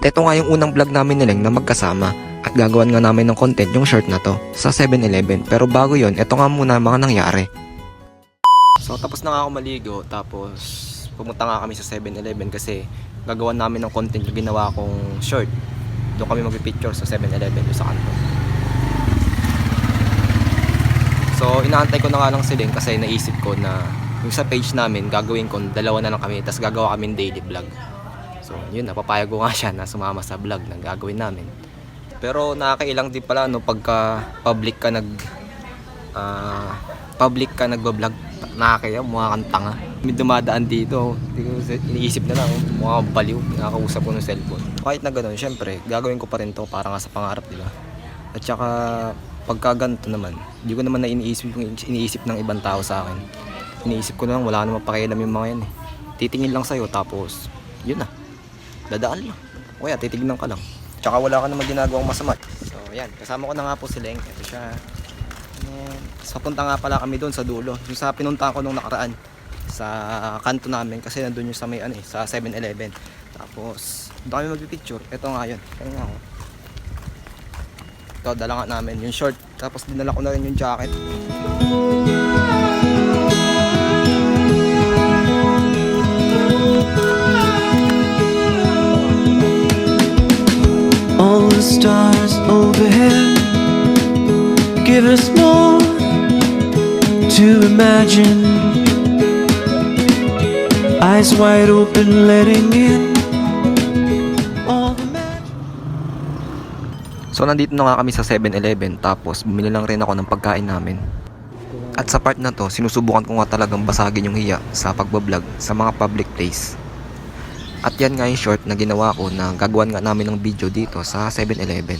At ito nga yung unang vlog namin ni Leng na magkasama. At gagawan nga namin ng content yung short na to sa 7-Eleven. Pero bago yon, ito nga muna mga nangyari. So tapos na nga ako maligo, tapos pumunta nga kami sa 7-Eleven kasi gagawan namin ng content yung ginawa kong short. Doon kami magpipicture sa 7-Eleven sa kanto. So inaantay ko na nga lang si Leng kasi naisip ko na yung sa page namin gagawin ko dalawa na lang kami, tapos gagawa kami daily vlog. So yun, napapayag ko nga siya na sumama sa vlog na gagawin namin. Pero nakakailang din pala no pagka public ka nagbablog, nakakaya mukha kang tanga. May dumadaan dito, iniisip na lang mukha kang baliw, nakakausap ko ng cellphone. Kahit na ganoon, syempre gagawin ko pa rin to para nga sa pangarap, di ba? At saka pagka ganito naman, hindi ko naman na iniisip ng ibang tao sa akin. Iniisip ko na lang, wala namang pakialam yung mga yan eh. Titingin lang sa'yo tapos yun na, dadaan lang. O kaya titignan ka lang. Tsaka wala ka naman ginagawang masama. So yan, kasama ko na nga po si Leng. Ito siya. So punta nga pala kami doon sa dulo. Yung sa pinuntahan ko nung nakaraan sa kanto namin kasi nandun yung sa may sa 7-Eleven. Tapos doon kami magpipicture. Ito nga yun. Kaya nga ako. Ito, dala nga namin yung short. Tapos dinala ko na rin yung jacket. All the stars overhead give us more to imagine. Eyes wide open, letting in all the magic. So nandito na nga kami sa 7-Eleven, tapos bumili lang rin ako ng pagkain namin. At sa part na to, sinusubukan ko nga talagang basagin yung hiya sa pagbablog sa mga public place. At yan nga yung short na ginawa ko na gagawan nga namin ng video dito sa 7-Eleven.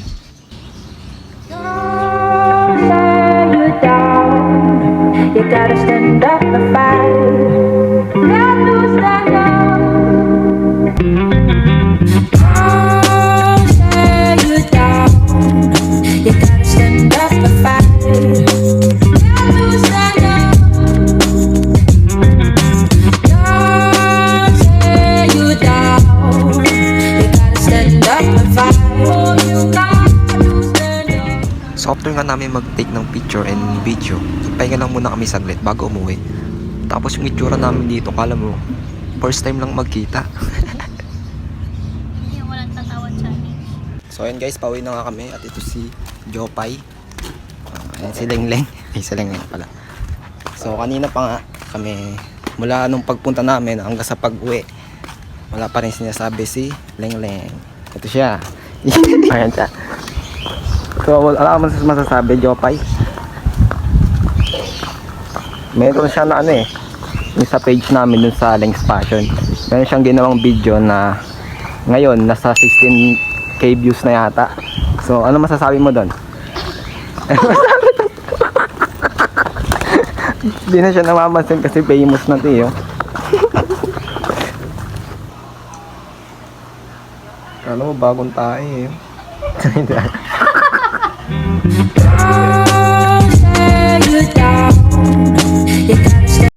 You gotta stand up and fight. Got to stand up. I'll tear you down. You gotta stand up and fight. Got to stand up. I'll tear you down. You gotta stand up and fight. Oh, you got to stand up. So after nga namin mag-take ng picture and video, pahinga lang muna kami saglit bago umuwi. Tapos yung itsura namin dito, kala mo, first time lang magkita. Yung walang tatawan challenge. So ayun guys, pauwi na nga kami. At ito si Jopay. Ayan si Lengleng. Ay, si Lengleng pala. So kanina pa nga kami, mula nung pagpunta namin hanggang sa pag-uwi, wala pa rin sinasabi si Lengleng. Ito siya. Ayan siya. So wala ka masasabi, Jopay? Meron siya na yung sa page namin dun sa Leng's Fashion. Meron siyang ginawang video na ngayon nasa 16k views na yata. So ano masasabi mo doon? Hindi na siya namamansin kasi famous na tiyo. Kala mo bagong tae eh.